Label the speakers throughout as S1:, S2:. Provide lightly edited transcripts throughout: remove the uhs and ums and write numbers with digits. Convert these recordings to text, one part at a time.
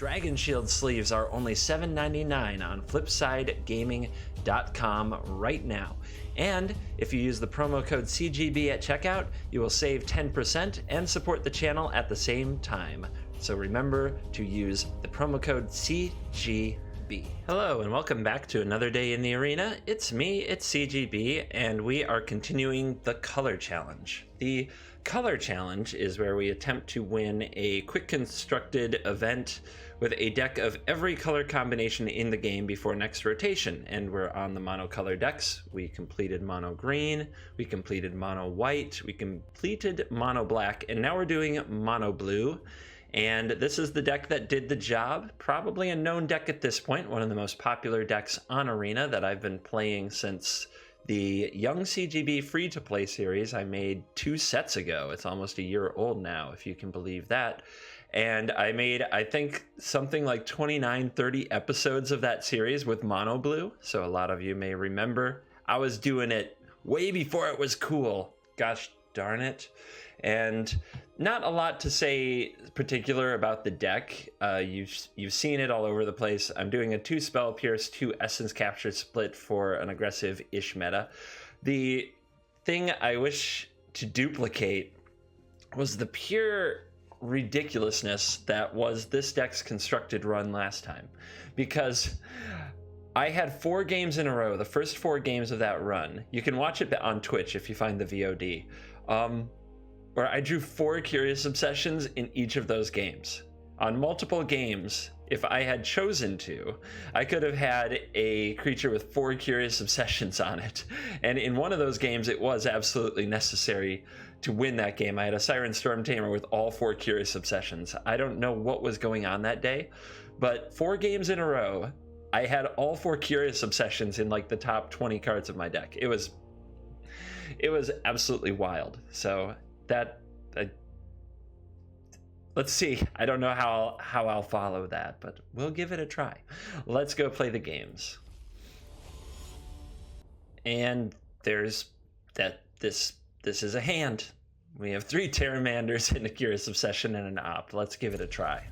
S1: Dragon Shield sleeves are only $7.99 on flipsidegaming.com right now. And if you use the promo code CGB at checkout, you will save 10% and support the channel at the same time. So remember to use the promo code CGB. Hello and welcome back to another day in the arena. It's me, it's CGB, and we are continuing the Color Challenge. The Color Challenge is where we attempt to win a quick constructed event with a deck of every color combination in the game before next rotation. And we're on the monocolor decks. We completed mono green, we completed mono white, we completed mono black, and now we're doing mono blue. And this is the deck that did the job. Probably a known deck at this point, one of the most popular decks on Arena that I've been playing since the Young CGB free-to-play series I made 2 sets ago. It's almost a year old now, if you can believe that. And I made, I think, something like 29, 30 episodes of that series with mono blue. So a lot of you may remember I was doing it way before it was cool. Gosh darn it. And not a lot to say particular about the deck. You've seen it all over the place. I'm doing a 2 spell pierce, 2 essence capture split for an aggressive-ish meta. The thing I wish to duplicate was the pure ridiculousness that was this deck's constructed run last time, because I had 4 games in a row, the first 4 games of that run. You can watch it on Twitch if you find the VOD. Where I drew 4 Curious Obsessions in each of those games. On multiple games, if I had chosen to, I could have had a creature with 4 Curious Obsessions on it. And in one of those games, it was absolutely necessary to win that game. I had a Siren Storm Tamer with all 4 Curious Obsessions. I don't know what was going on that day, but 4 games in a row, I had all 4 Curious Obsessions in like the top 20 cards of my deck. It was absolutely wild. So let's see. I don't know how I'll follow that, but we'll give it a try. Let's go play the games. And there's that. This is a hand. We have 3 Terramanders and a Curious Obsession and an Opt. Let's give it a try.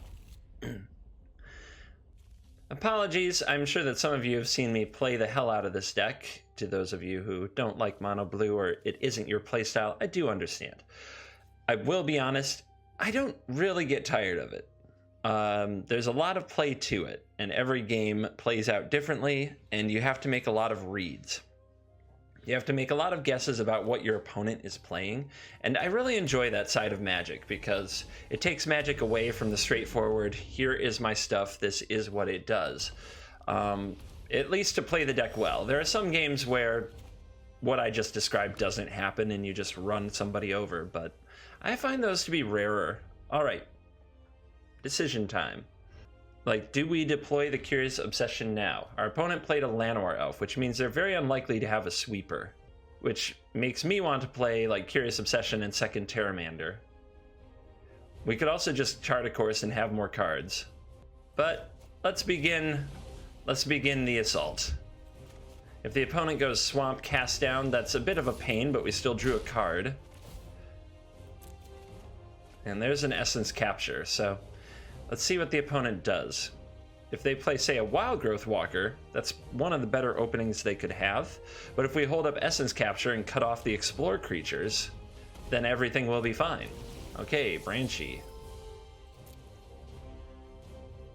S1: Apologies, I'm sure that some of you have seen me play the hell out of this deck. To those of you who don't like mono blue or it isn't your playstyle, I do understand. I will be honest, I don't really get tired of it. There's a lot of play to it, and every game plays out differently, and you have to make a lot of reads. You have to make a lot of guesses about what your opponent is playing, and I really enjoy that side of Magic because it takes Magic away from the straightforward, here is my stuff, this is what it does. At least to play the deck well. There are some games where what I just described doesn't happen and you just run somebody over, but I find those to be rarer. All right, decision time. Like, do we deploy the Curious Obsession now? Our opponent played a Llanowar Elf, which means they're very unlikely to have a sweeper, which makes me want to play like Curious Obsession and second Terramander. We could also just chart a course and have more cards. But let's begin the assault. If the opponent goes Swamp Cast Down, that's a bit of a pain, but we still drew a card. And there's an Essence Capture, so let's see what the opponent does. If they play, say, a Wild Growth Walker, that's one of the better openings they could have. But if we hold up Essence Capture and cut off the Explore creatures, then everything will be fine. Okay, Branchy.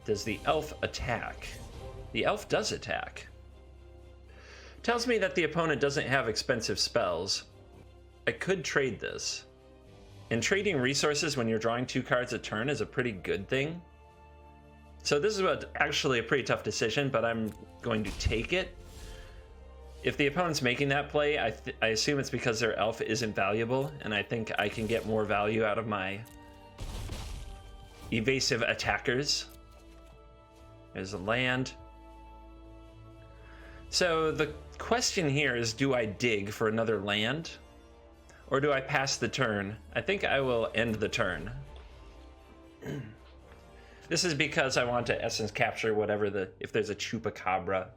S1: Does the Elf attack? The Elf does attack. Tells me that the opponent doesn't have expensive spells. I could trade this. And trading resources when you're drawing 2 cards a turn is a pretty good thing. So this is actually a pretty tough decision, but I'm going to take it. If the opponent's making that play, I assume it's because their Elf isn't valuable, and I think I can get more value out of my evasive attackers. There's a land. So the question here is, do I dig for another land? Or do I pass the turn? I think I will end the turn. This is because I want to Essence Capture whatever if there's a Chupacabra,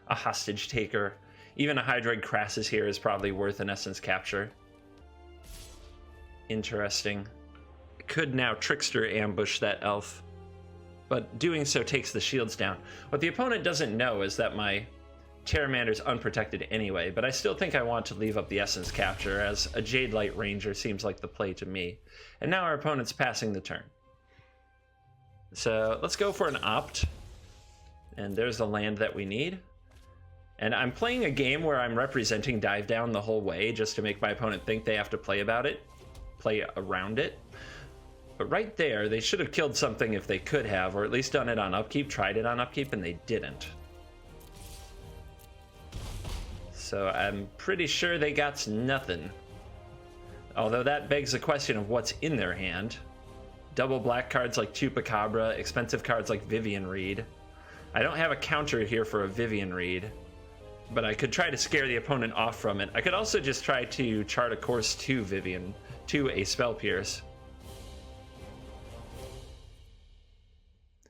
S1: a Hostage Taker, even a Hydroid Crassus here is probably worth an Essence Capture. Interesting. Could now Trickster ambush that elf. but doing so takes the shields down. What the opponent doesn't know is that my Terramander's unprotected anyway, but I still think I want to leave up the Essence Capture, as a Jade Light Ranger seems like the play to me. And now our opponent's passing the turn. So let's go for an Opt. And there's the land that we need. And I'm playing a game where I'm representing Dive Down the whole way, just to make my opponent think they have to play around it. But right there, they should have killed something if they could have, or at least done it on upkeep, tried it on upkeep, and they didn't. So I'm pretty sure they got nothing. Although that begs the question of what's in their hand. Double black cards like Chupacabra, expensive cards like Vivian Reed. I don't have a counter here for a Vivian Reed, but I could try to scare the opponent off from it. I could also just try to chart a course to Vivian, to a Spell Pierce.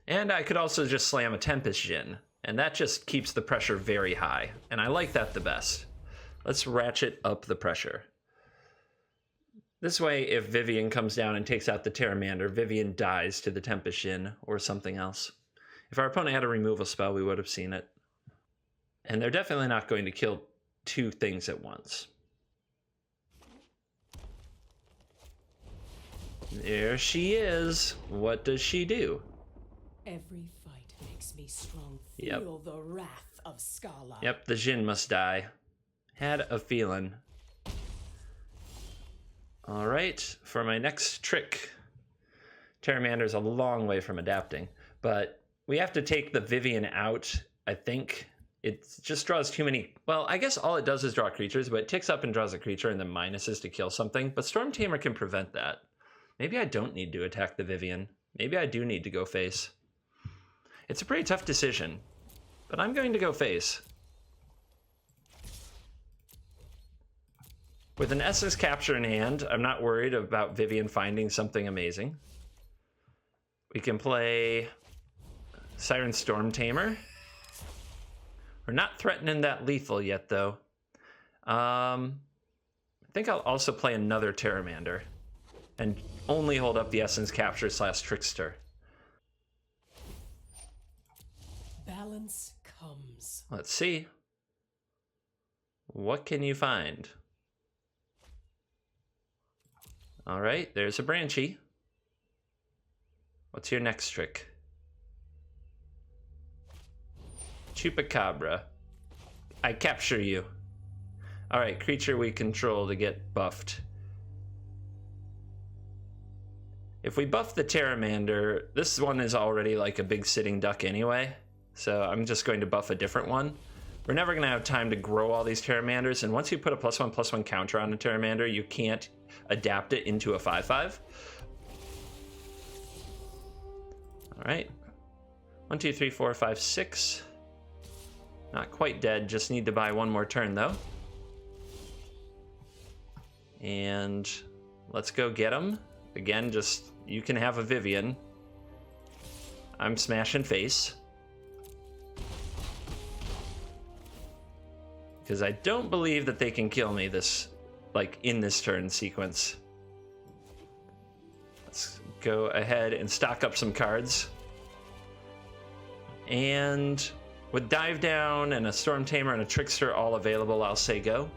S1: And I could also just slam a Tempest Djinn, and that just keeps the pressure very high, and I like that the best. Let's ratchet up the pressure. This way, if Vivian comes down and takes out the Terramander, Vivian dies to the Tempest Djinn or something else. If our opponent had a removal spell, we would have seen it. And they're definitely not going to kill two things at once. There she is. What does she do?
S2: Every fight makes me strong. Feel the wrath of Scala.
S1: Yep, the Djinn must die. Had a feeling. All right, for my next trick. Terramander's a long way from adapting, but we have to take the Vivian out, I think. It just draws too many... Well, I guess all it does is draw creatures, but it ticks up and draws a creature and then minuses to kill something. But Storm Tamer can prevent that. Maybe I don't need to attack the Vivian. Maybe I do need to go face. It's a pretty tough decision, but I'm going to go face. With an Essence Capture in hand, I'm not worried about Vivian finding something amazing. We can play Siren Storm Tamer. We're not threatening that lethal yet, though. I think I'll also play another Terramander and only hold up the Essence Capture / Trickster.
S2: Balance comes.
S1: Let's see. What can you find? All right, there's a Branchy. What's your next trick? Chupacabra. I capture you. All right, creature we control to get buffed. If we buff the Terramander, this one is already like a big sitting duck anyway, so I'm just going to buff a different one. We're never going to have time to grow all these Terramanders, and once you put a +1/+1 counter on a Terramander, you can't adapt it into a 5/5. All right. 1, 2, 3, 4, 5, 6. Not quite dead, just need to buy one more turn though. And let's go get him. Again, just, you can have a Vivian. I'm smashing face. Because I don't believe that they can kill me this, like, in this turn sequence. Let's go ahead and stock up some cards. And with Dive Down and a Storm Tamer and a Trickster all available, I'll say go.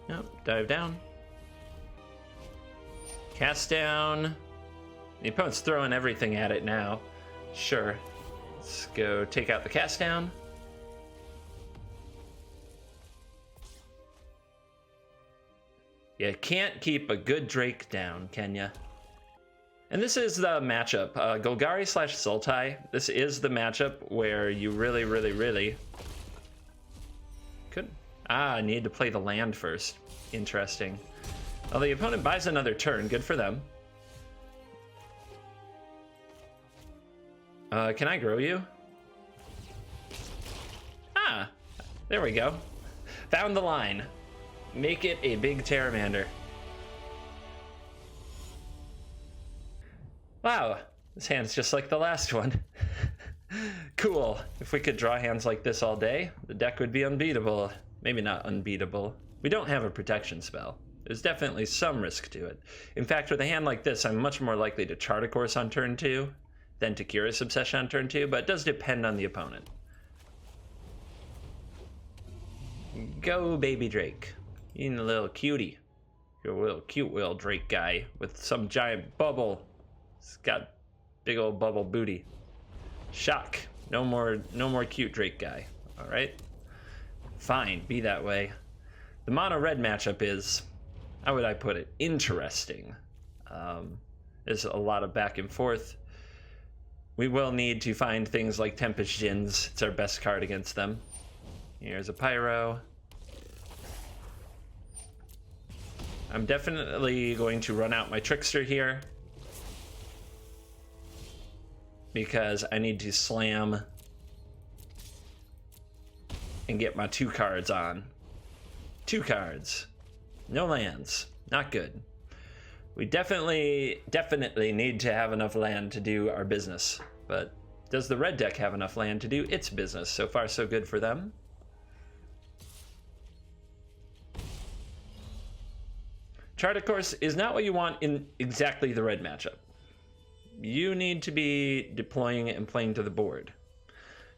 S1: Yep, Dive Down. Cast Down. The opponent's throwing everything at it now. Sure. Let's go take out the Cast Down. You can't keep a good Drake down, can ya? And this is the matchup. Golgari / Sultai. This is the matchup where you really could... I need to play the land first. Interesting. Well, the opponent buys another turn. Good for them. Can I grow you? Ah, there we go. Found the line. Make it a big Terramander. Wow, this hand's just like the last one. Cool. If we could draw hands like this all day, the deck would be unbeatable. Maybe not unbeatable. We don't have a protection spell. There's definitely some risk to it. In fact, with a hand like this, I'm much more likely to chart a course on turn 2 than to Curious Obsession on turn 2, but it does depend on the opponent. Go, baby Drake. You a little cutie. You're a little cute little Drake guy with some giant bubble. It's got big old bubble booty. Shock. No more cute Drake guy. All right? Fine, be that way. The mono red matchup is, how would I put it, interesting. There's a lot of back and forth. We will need to find things like Tempest Djinns. It's our best card against them. Here's a Pyro. I'm definitely going to run out my Trickster here, because I need to slam and get my 2 cards on. 2 cards. No lands. Not good. We definitely need to have enough land to do our business. But does the red deck have enough land to do its business? So far, so good for them. Chart, of course, is not what you want in exactly the red matchup. You need to be deploying and playing to the board.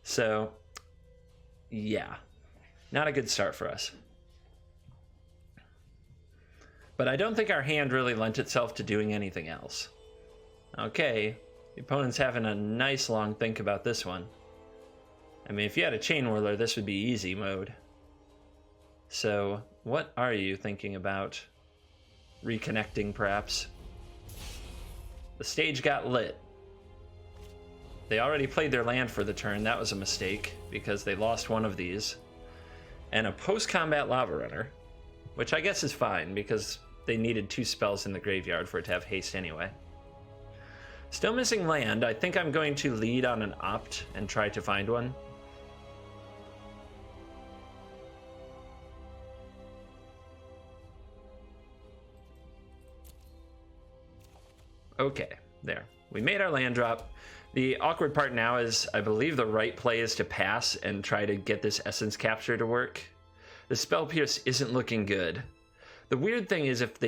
S1: So, yeah. Not a good start for us. But I don't think our hand really lent itself to doing anything else. Okay, the opponent's having a nice long think about this one. I mean, if you had a Chain Whirler, this would be easy mode. So, what are you thinking about? Reconnecting, perhaps? The stage got lit. They already played their land for the turn. That was a mistake, because they lost one of these. And a post-combat Lava Runner, which I guess is fine, because they needed 2 spells in the graveyard for it to have haste anyway. Still missing land. I think I'm going to lead on an Opt and try to find one. Okay, there. We made our land drop. The awkward part now is, I believe the right play is to pass and try to get this Essence Capture to work. The Spell Pierce isn't looking good. The weird thing is, if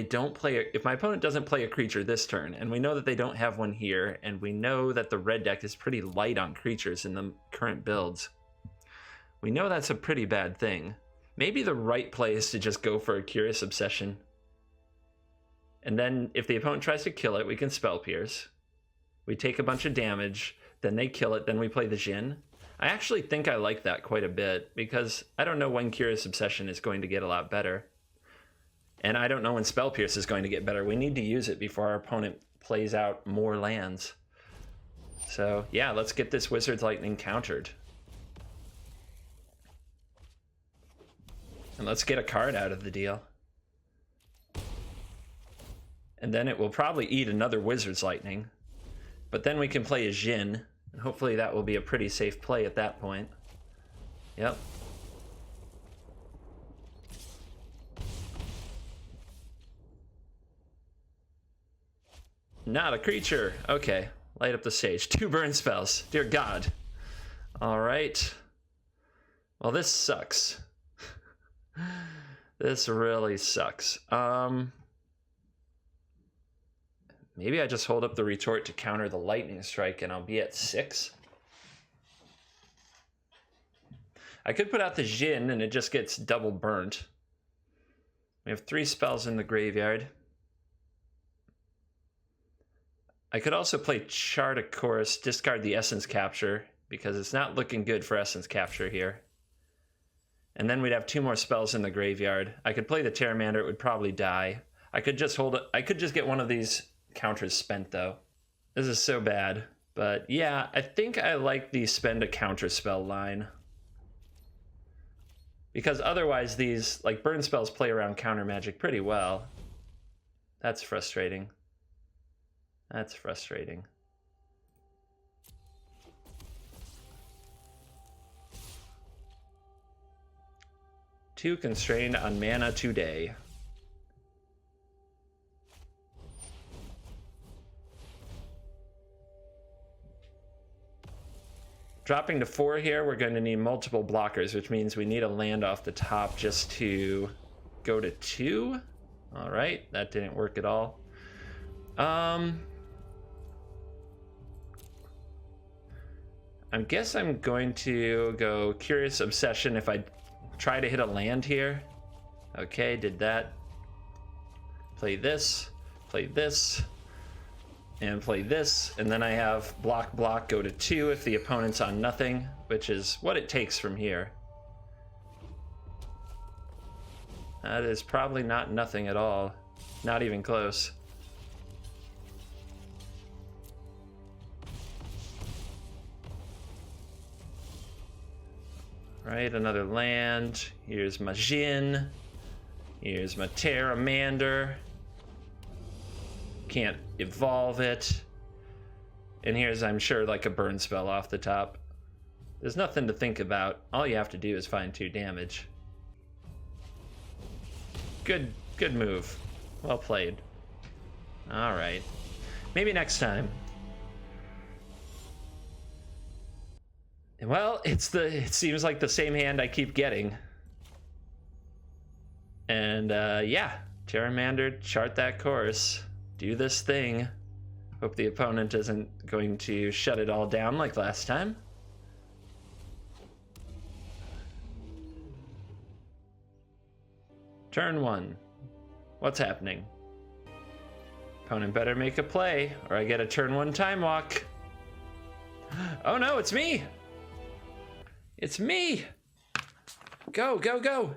S1: my opponent doesn't play a creature this turn, and we know that they don't have one here, and we know that the red deck is pretty light on creatures in the current builds, we know that's a pretty bad thing. Maybe the right play is to just go for a Curious Obsession. And then if the opponent tries to kill it, we can Spell Pierce. We take a bunch of damage, then they kill it, then we play the Djinn. I actually think I like that quite a bit, because I don't know when Curious Obsession is going to get a lot better. And I don't know when Spell Pierce is going to get better. We need to use it before our opponent plays out more lands. So yeah, let's get this Wizard's Lightning countered. And let's get a card out of the deal. And then it will probably eat another Wizard's Lightning. But then we can play a Djinn, and hopefully that will be a pretty safe play at that point. Yep. Not a creature. Okay, light up the stage. 2 burn spells. Dear God. All right. Well, this sucks. This really sucks. Maybe I just hold up the retort to counter the lightning strike and I'll be at 6. I could put out the Djinn and it just gets double burnt. We have 3 spells in the graveyard. I could also play Chart a Course, discard the Essence Capture, because it's not looking good for Essence Capture here. And then we'd have 2 more spells in the graveyard. I could play the Terramander, it would probably die. I could just hold it. I could just get one of these counters spent, though. This is so bad. But yeah, I think I like the spend a counter spell line. Because otherwise these, like, burn spells play around counter magic pretty well. That's frustrating. That's frustrating. Two constrained on mana today. Dropping to 4 here, we're going to need multiple blockers, which means we need a land off the top just to go to 2. All right, that didn't work at all. I guess I'm going to go Curious Obsession if I try to hit a land here. Okay, did that. Play this, and play this, and then I have block, go to 2 if the opponent's on nothing, which is what it takes from here. That is probably not nothing at all. Not even close. Right, another land. Here's my Jin. Here's my Terramander. Can't evolve it. And here's, I'm sure, like a burn spell off the top. There's nothing to think about. All you have to do is find 2 damage. Good move. Well played. All right. Maybe next time. Well, it seems like the same hand I keep getting. And yeah, Terramander, chart that course. Do this thing. Hope the opponent isn't going to shut it all down like last time. Turn 1. What's happening? Opponent better make a play, or I get a turn 1 time walk. Oh no, it's me! It's me! Go, go, go!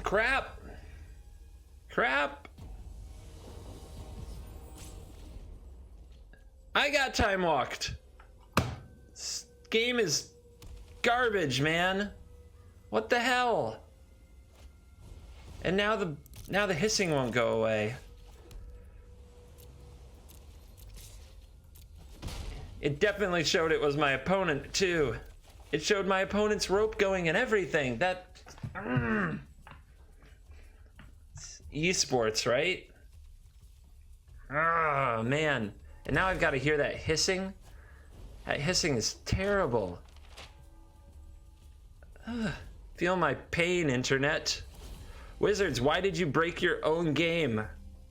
S1: Crap! Crap! I got time walked! This game is garbage, man. What the hell? And now the hissing won't go away. It definitely showed it was my opponent too. It showed my opponent's rope going and everything. That esports, right? Oh man. And now I've got to hear that hissing. That hissing is terrible. Feel my pain, internet. Wizards, why did you break your own game?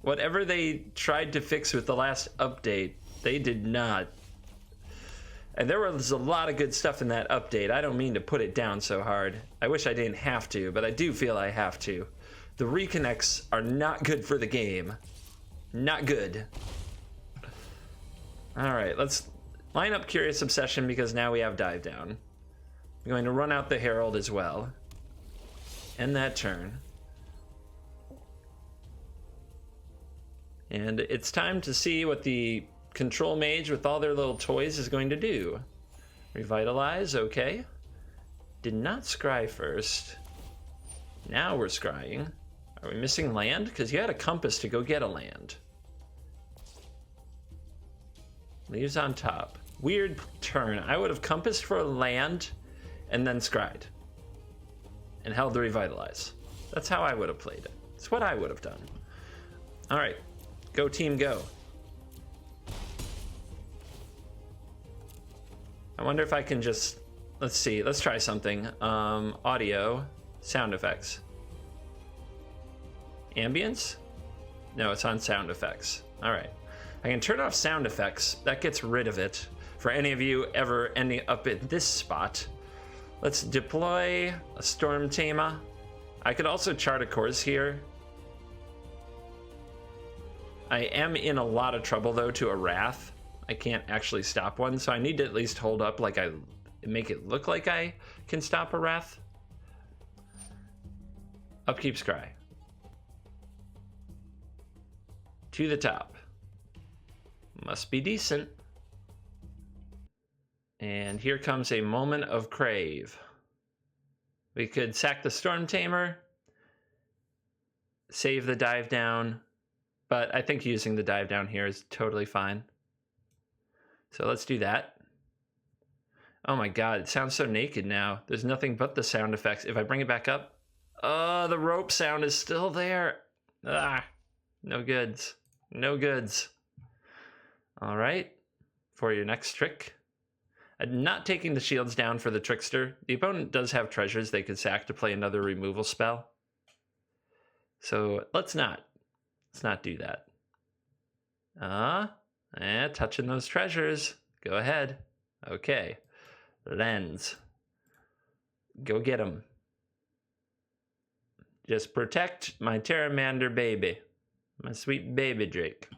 S1: Whatever they tried to fix with the last update, they did not. And there was a lot of good stuff in that update. I don't mean to put it down so hard. I wish I didn't have to, but I do feel I have to. The reconnects are not good for the game. Not good. All right, let's line up Curious Obsession because now we have Dive Down. I'm going to run out the Herald as well. End that turn. And it's time to see what the Control Mage with all their little toys is going to do. Revitalize, okay. Did not scry first. Now we're scrying. Are we missing land? Because you had a compass to go get a land. Leaves on top. Weird turn. I would have compassed for a land and then scryed. And held the Revitalize. That's how I would have played it. It's what I would have done. Alright. Go team, go. I wonder if I can just... Let's see. Let's try something. Audio. Sound effects. Ambience? No, it's on sound effects. Alright. I can turn off sound effects. That gets rid of it. For any of you ever ending up in this spot. Let's deploy a Storm Tamer. I could also chart a course here. I am in a lot of trouble though to a Wrath. I can't actually stop one, so I need to at least hold up like I make it look like I can stop a Wrath. Upkeep Scry. To the top. Must be decent. And here comes a moment of crave. We could sack the Storm Tamer, save the Dive Down, but I think using the Dive Down here is totally fine. So let's do that. Oh my god, it sounds so naked now. There's nothing but the sound effects. If I bring it back up, oh, the rope sound is still there. Ah, no goods. No goods. All right, for your next trick. I'm not taking the shields down for the Trickster. The opponent does have treasures they could sack to play another removal spell. So let's not do that. Touching those treasures. Go ahead. Okay. Lens. Go get them. Just protect my Pteramander baby. My sweet baby Drake.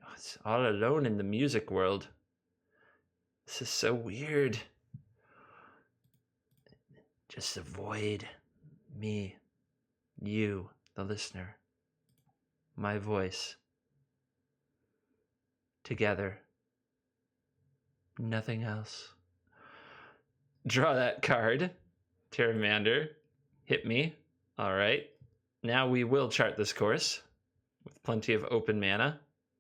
S1: Oh, it's all alone in the music world. This is so weird. Just avoid me, you, the listener, my voice. Together. Nothing else. Draw that card. Pteramander. Hit me. All right. Now we will chart this course with plenty of open mana.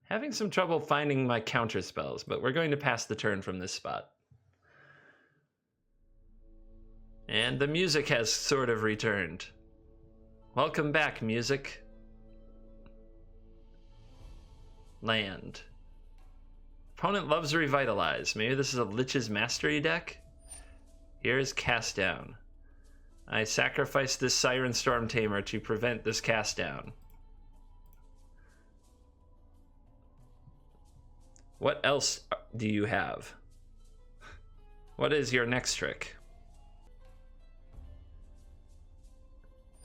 S1: Having some trouble finding my counter spells, but we're going to pass the turn from this spot. And the music has sort of returned. Welcome back, music. Land. Opponent loves Revitalize. Maybe this is a Lich's Mastery deck? Here's Cast Down. I sacrifice this Siren Storm Tamer to prevent this cast down. What else do you have? What is your next trick?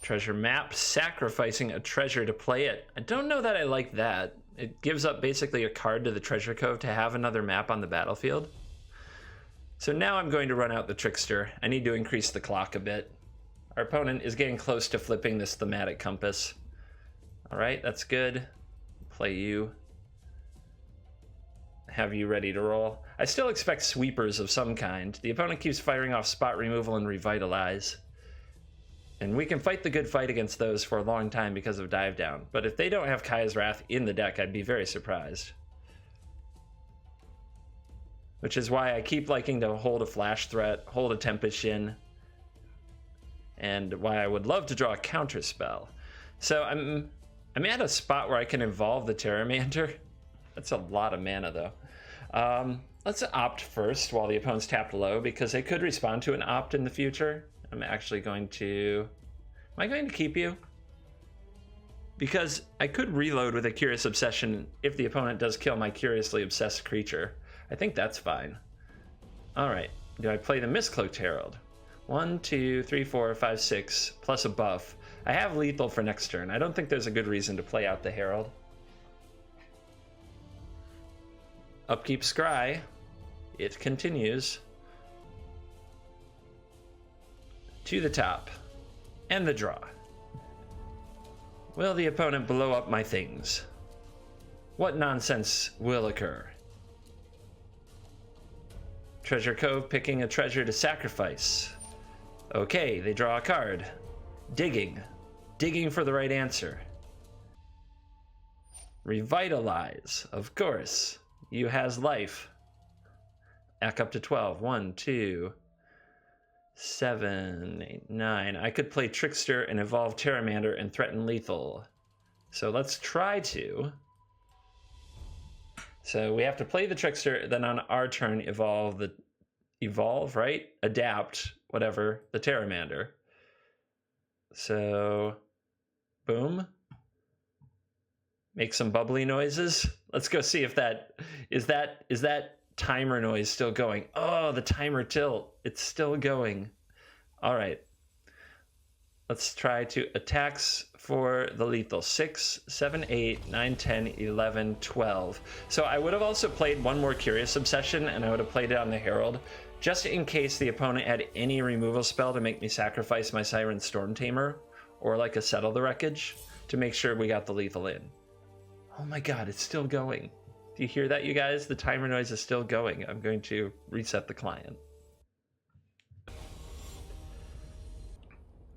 S1: Treasure map, sacrificing a treasure to play it. I don't know that I like that. It gives up basically a card to the Treasure Cove to have another map on the battlefield. So now I'm going to run out the Trickster. I need to increase the clock a bit. Our opponent is getting close to flipping this Thematic Compass. All right, that's good. Play you. Have you ready to roll. I still expect sweepers of some kind. The opponent keeps firing off Spot Removal and Revitalize. And we can fight the good fight against those for a long time because of Dive Down. But if they don't have Kaya's Wrath in the deck, I'd be very surprised. Which is why I keep liking to hold a Flash Threat, hold a Tempest Shin, and why I would love to draw a counter spell. So I'm at a spot where I can involve the Pteramander. That's a lot of mana though. Let's opt first while the opponent's tapped low, because they could respond to an opt in the future. I'm actually going to... Am I going to keep you? Because I could reload with a Curious Obsession if the opponent does kill my Curiously Obsessed creature. I think that's fine. Alright, do I play the Mistcloaked Herald? 1, 2, 3, 4, 5, 6, plus a buff. I have lethal for next turn. I don't think there's a good reason to play out the Herald. Upkeep Scry. It continues. To the top. And the draw. Will the opponent blow up my things? What nonsense will occur? Treasure Cove picking a treasure to sacrifice. Okay, they draw a card. Digging. Digging for the right answer. Revitalize. Of course. You has life. Back up to 12. 1, 2, 7, 8, 9. I could play Trickster and evolve Pteramander and threaten lethal. So let's try to. So we have to play the Trickster, then on our turn evolve, right? Adapt, whatever, the Pteramander. So, boom. Make some bubbly noises. Let's go see if that is that timer noise still going. Oh, the timer tilt. It's still going. All right. Let's try to attacks for the lethal. 6, 7, 8, 9, 10, 11, 12. So I would have also played one more Curious Obsession, and I would have played it on the Herald, just in case the opponent had any removal spell to make me sacrifice my Siren Storm Tamer, or like a Settle the Wreckage, to make sure we got the lethal in. Oh my god, it's still going. Do you hear that, you guys? The timer noise is still going. I'm going to reset the client.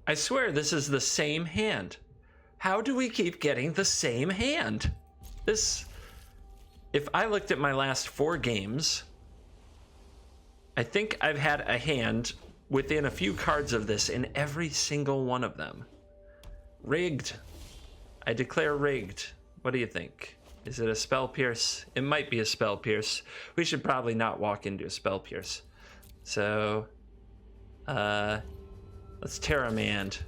S1: I swear this is the same hand. How do we keep getting the same hand? This... If I looked at my last 4 games, I think I've had a hand within a few cards of this in every single one of them. Rigged. I declare rigged. What do you think? Is it a Spell Pierce? It might be a Spell Pierce. We should probably not walk into a Spell Pierce. So, let's Terramand.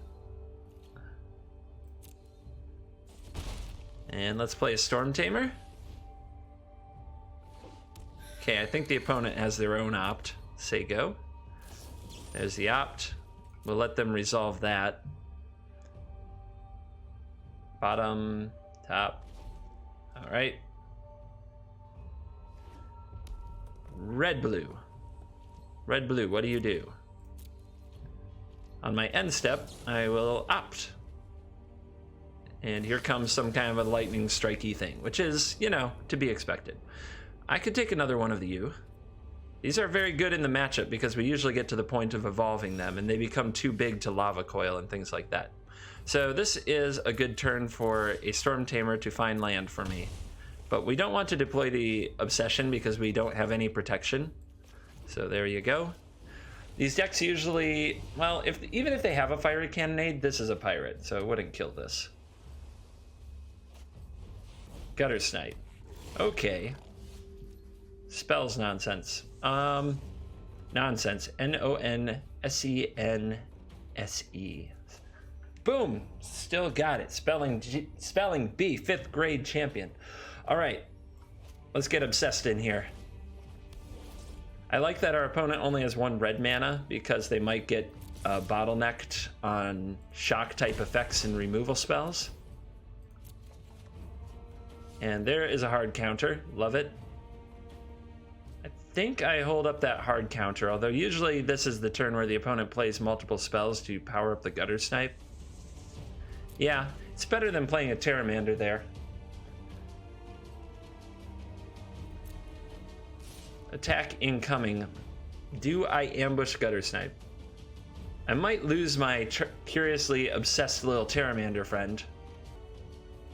S1: And let's play a Storm Tamer. Okay, I think the opponent has their own opt. Say go. There's the opt. We'll let them resolve that. Bottom, top. All right. Red, blue. Red, blue, what do you do? On my end step, I will opt. And here comes some kind of a lightning strikey thing, which is, you know, to be expected. I could take another one of you. These are very good in the matchup because we usually get to the point of evolving them and they become too big to lava coil and things like that. So this is a good turn for a Storm Tamer to find land for me. But we don't want to deploy the Obsession because we don't have any protection. So there you go. These decks usually, well, even if they have a Fiery Cannonade, this is a pirate, so it wouldn't kill this. Gutter Snipe. Okay. Spells nonsense. Nonsense. N-O-N-S-E-N-S-E. Boom! Still got it. Spelling bee, 5th grade champion. All right. Let's get obsessed in here. I like that our opponent only has 1 red mana because they might get bottlenecked on shock type effects and removal spells. And there is a hard counter. Love it. I think I hold up that hard counter, although usually this is the turn where the opponent plays multiple spells to power up the Gutter Snipe. Yeah, it's better than playing a Terramander there. Attack incoming. Do I ambush Gutter Snipe? I might lose my curiously obsessed little Terramander friend.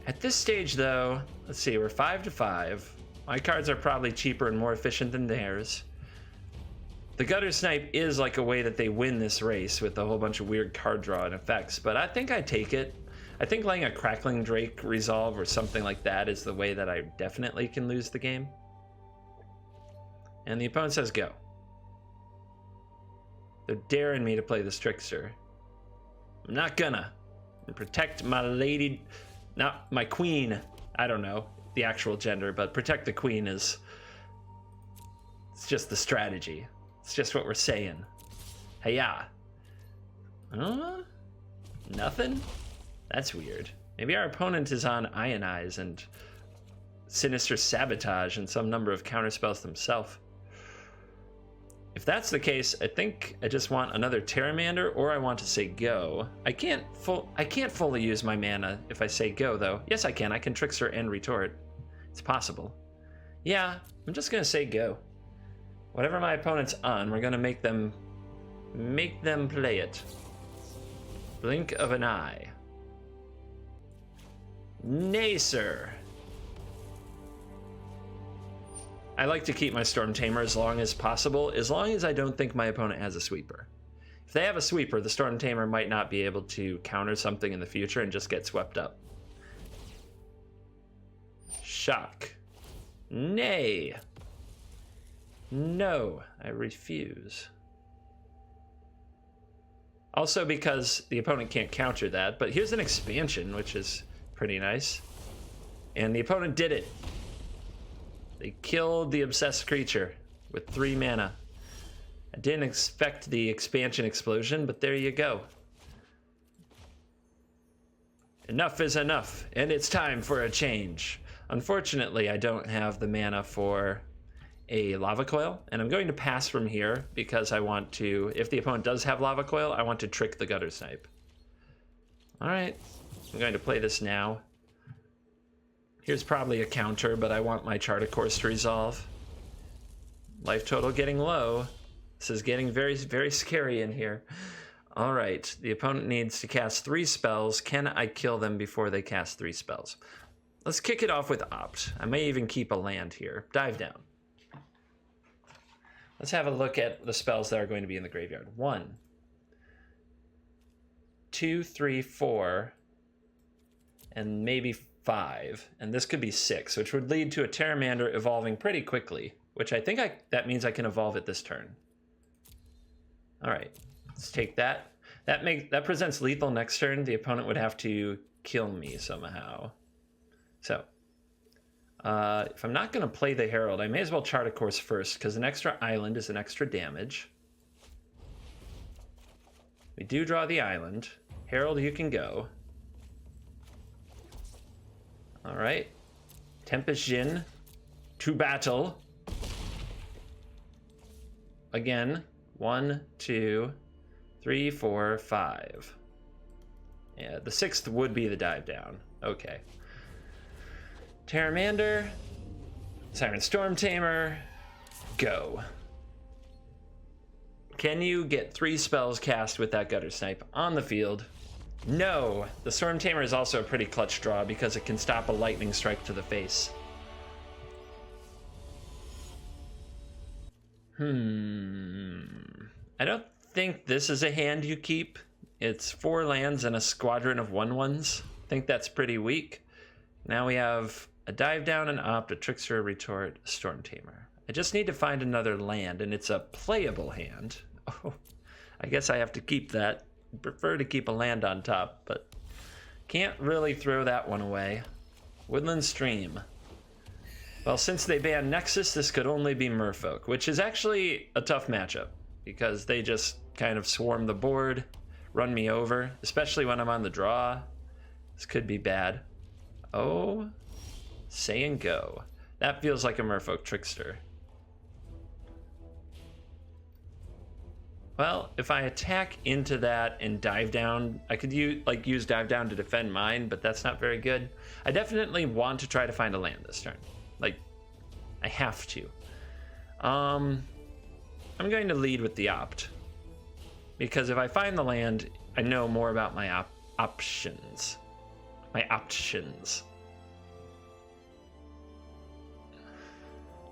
S1: At this stage, though, let's see, we're 5-5. My cards are probably cheaper and more efficient than theirs. The Gutter Snipe is like a way that they win this race with a whole bunch of weird card draw and effects, but I think I take it. I think letting a Crackling Drake resolve or something like that is the way that I definitely can lose the game. And the opponent says go. They're daring me to play this Trickster. I'm not gonna. Protect my lady, not my queen. I don't know the actual gender, but protect the queen is, it's just the strategy. It's just what we're saying. Hey-ya. Nothing? That's weird. Maybe our opponent is on Ionize and Sinister Sabotage and some number of counterspells themselves. If that's the case, I think I just want another Terramander, or I want to say go. I can't fully use my mana if I say go, though. Yes, I can. I can Trickster and Retort. It's possible. Yeah, I'm just gonna say go. Whatever my opponent's on, we're gonna make them play it. Blink of an eye. Nay, sir. I like to keep my Storm Tamer as long as possible, as long as I don't think my opponent has a sweeper. If they have a sweeper, the Storm Tamer might not be able to counter something in the future and just get swept up. Shock. Nay. No, I refuse. Also because the opponent can't counter that, but here's an expansion, which is pretty nice. And the opponent did it. They killed the obsessed creature with 3 mana. I didn't expect the expansion explosion, but there you go. Enough is enough, and it's time for a change. Unfortunately, I don't have the mana for a Lava Coil, and I'm going to pass from here because I want to, if the opponent does have Lava Coil, I want to trick the Gutter Snipe. All right, I'm going to play this now. Here's probably a counter, but I want my Chart of Course to resolve. Life total getting low. This is getting very, very scary in here. All right, the opponent needs to cast 3 spells. Can I kill them before they cast 3 spells? Let's kick it off with Opt. I may even keep a land here. Dive down. Let's have a look at the spells that are going to be in the graveyard. 1, 2, 3, 4, and maybe 5, and this could be 6, which would lead to a Terramander evolving pretty quickly, which I think that means I can evolve it this turn. All right, let's take that. That presents lethal next turn. The opponent would have to kill me somehow. So, if I'm not going to play the Herald, I may as well chart a course first, because an extra island is an extra damage. We do draw the island. Herald, you can go. All right. Tempest Jin to battle. Again. 1, 2, 3, 4, 5. Yeah, the 6th would be the dive down. Okay. Terramander. Siren Storm Tamer. Go. Can you get 3 spells cast with that Gutter Snipe on the field? No! The Storm Tamer is also a pretty clutch draw because it can stop a lightning strike to the face. I don't think this is a hand you keep. It's 4 lands and a squadron of 1/1s. I think that's pretty weak. Now we have a dive down, an opt, a trickster, a retort, a storm tamer. I just need to find another land, and it's a playable hand. Oh, I guess I have to keep that. I prefer to keep a land on top, but can't really throw that one away. Woodland Stream. Well, since they banned Nexus, this could only be Merfolk, which is actually a tough matchup because they just kind of swarm the board, run me over, especially when I'm on the draw. This could be bad. Oh, say and go. That feels like a Merfolk trickster. Well, if I attack into that and dive down, I could use dive down to defend mine, but that's not very good. I definitely want to try to find a land this turn. Like, I have to. I'm going to lead with the opt. Because if I find the land, I know more about my options. My options.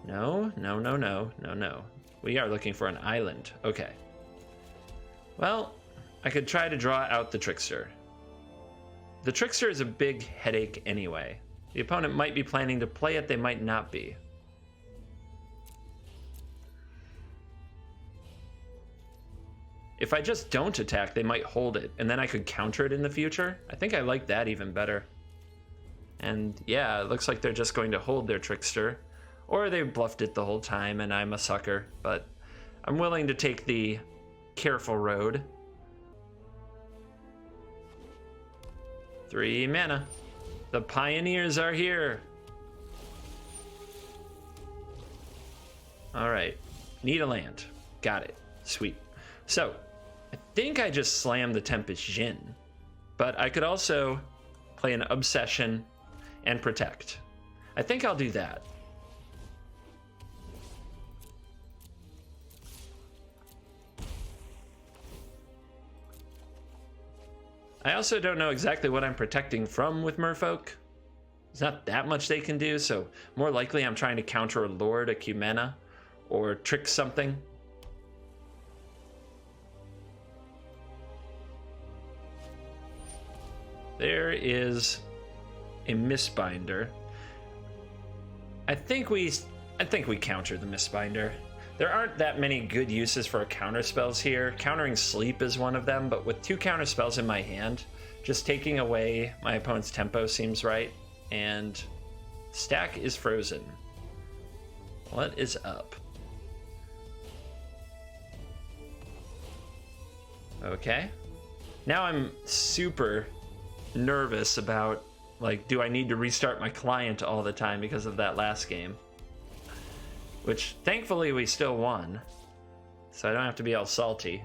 S1: No. We are looking for an island. Okay. Well, I could try to draw out the trickster. The trickster is a big headache anyway. The opponent might be planning to play it, they might not be. If I just don't attack, they might hold it, and then I could counter it in the future. I think I like that even better. And yeah, it looks like they're just going to hold their trickster. Or they bluffed it the whole time and I'm a sucker, but I'm willing to take the careful road. 3 mana. The pioneers are here. All right, need a land. Got it, sweet. So, I think I just slammed the Tempest Jin, but I could also play an Obsession and Protect. I think I'll do that. I also don't know exactly what I'm protecting from with Merfolk. There's not that much they can do, so more likely I'm trying to counter a Lord, a Cumena, or trick something. There is a Mistbinder. I think we counter the Mistbinder. There aren't that many good uses for counter spells here. Countering Sleep is one of them, but with 2 counter spells in my hand, just taking away my opponent's tempo seems right. And stack is frozen. What is up? Okay. Now I'm super nervous about, like, do I need to restart my client all the time because of that last game? Which, thankfully, we still won. So I don't have to be all salty.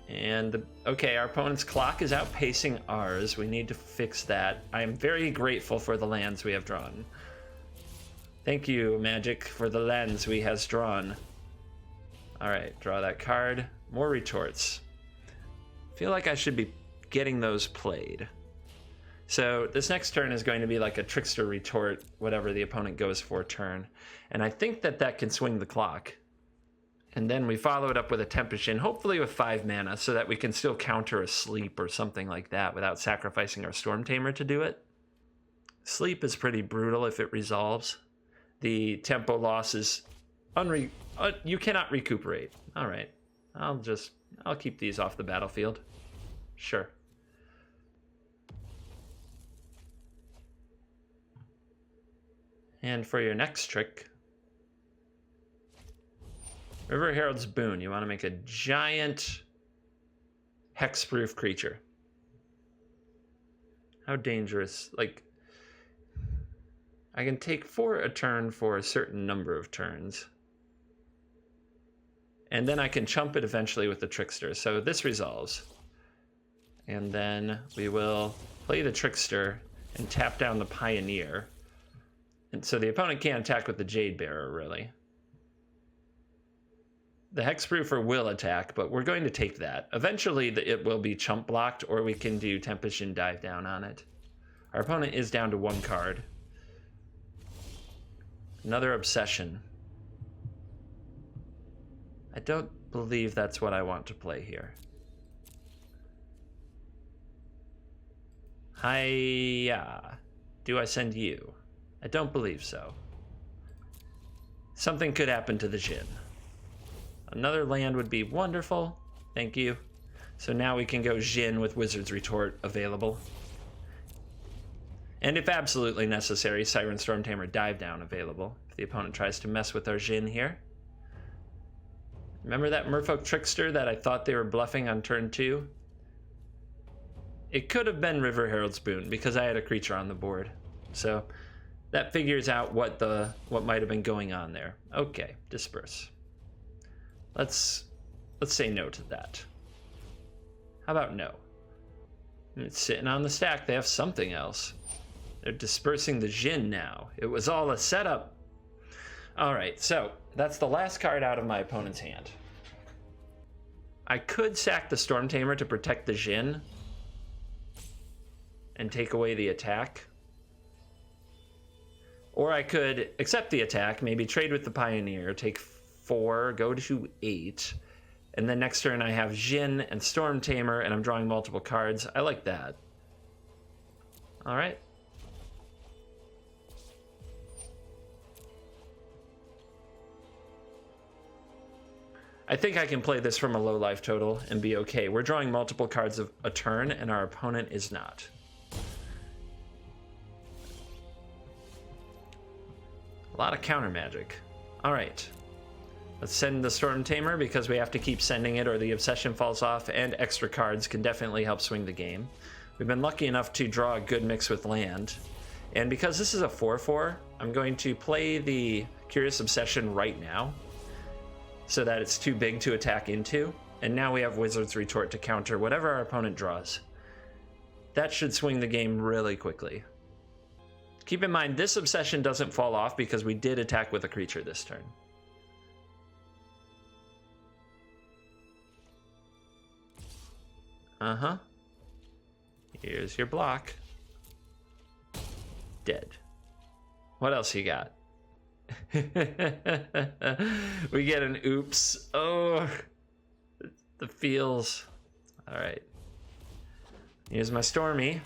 S1: And, okay, our opponent's clock is outpacing ours. We need to fix that. I am very grateful for the lands we have drawn. Thank you, Magic, for the lands we has drawn. Alright, draw that card. More retorts. Feel like I should be getting those played. So this next turn is going to be like a trickster retort, whatever the opponent goes for turn. And I think that can swing the clock. And then we follow it up with a Tempest Jin, hopefully with 5 mana, so that we can still counter a Sleep or something like that without sacrificing our Storm Tamer to do it. Sleep is pretty brutal if it resolves. The tempo loss is You cannot recuperate. All right. I'll keep these off the battlefield. Sure. And for your next trick, River Herald's Boon. You want to make a giant hexproof creature. How dangerous? Like, I can take 4 a turn for a certain number of turns. And then I can chump it eventually with the Trickster. So this resolves. And then we will play the Trickster and tap down the Pioneer. And so the opponent can't attack with the Jade Bearer, really. The Hexproofer will attack, but we're going to take that. Eventually, it will be chump blocked, or we can do Tempest and dive down on it. Our opponent is down to 1 card. Another Obsession. I don't believe that's what I want to play here. Hiya. Do I send you? I don't believe so. Something could happen to the Jhin. Another land would be wonderful. Thank you. So now we can go Jhin with Wizard's Retort available. And if absolutely necessary, Siren Stormtamer Dive Down available if the opponent tries to mess with our Jhin here. Remember that Merfolk Trickster that I thought they were bluffing on turn 2? It could have been River Herald's Boon because I had a creature on the board. So that figures out what might have been going on there. Okay, disperse. Let's say no to that. How about no? It's sitting on the stack. They have something else. They're dispersing the Jhin now. It was all a setup. All right, so that's the last card out of my opponent's hand. I could sack the Stormtamer to protect the Jhin and take away the attack. Or I could accept the attack, maybe trade with the Pioneer, take 4, go to 8, and then next turn I have Jhin and Stormtamer, and I'm drawing multiple cards. I like that. All right. I think I can play this from a low life total and be okay. We're drawing multiple cards of a turn, and our opponent is not. A lot of counter magic. All right. Let's send the Stormtamer because we have to keep sending it or the Obsession falls off, and extra cards can definitely help swing the game. We've been lucky enough to draw a good mix with land. And because this is a 4/4, I'm going to play the Curious Obsession right now so that it's too big to attack into. And now we have Wizard's Retort to counter whatever our opponent draws. That should swing the game really quickly. Keep in mind, this Obsession doesn't fall off because we did attack with a creature this turn. Uh-huh. Here's your block. Dead. What else you got? We get an oops. Oh, the feels. All right. Here's my Stormy.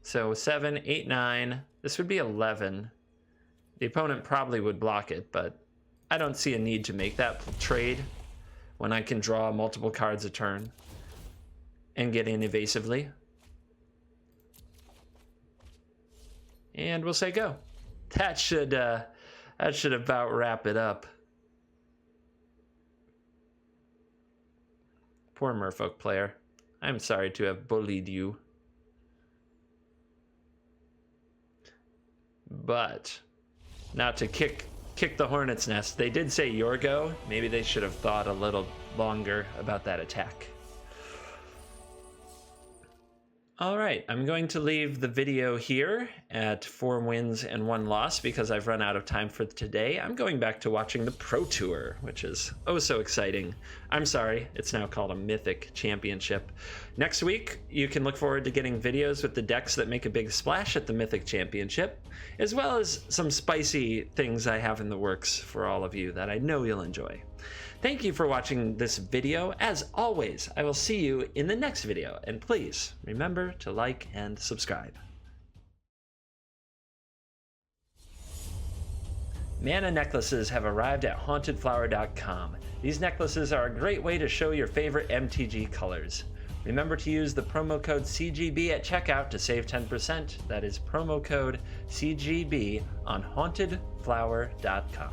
S1: So 7, 8, 9. This would be 11. The opponent probably would block it, but I don't see a need to make that trade when I can draw multiple cards a turn and get in evasively. And we'll say go. That should about wrap it up. Poor Merfolk player. I'm sorry to have bullied you. But not to kick the hornet's nest. They did say your go. Maybe they should have thought a little longer about that attack. All right, I'm going to leave the video here at 4 wins and 1 loss because I've run out of time for today. I'm going back to watching the Pro Tour, which is oh so exciting. I'm sorry, it's now called a Mythic Championship. Next week, you can look forward to getting videos with the decks that make a big splash at the Mythic Championship, as well as some spicy things I have in the works for all of you that I know you'll enjoy. Thank you for watching this video. As always, I will see you in the next video, and please remember to like and subscribe. Mana necklaces have arrived at hauntedflower.com. These necklaces are a great way to show your favorite MTG colors. Remember to use the promo code CGB at checkout to save 10%. That is promo code CGB on hauntedflower.com.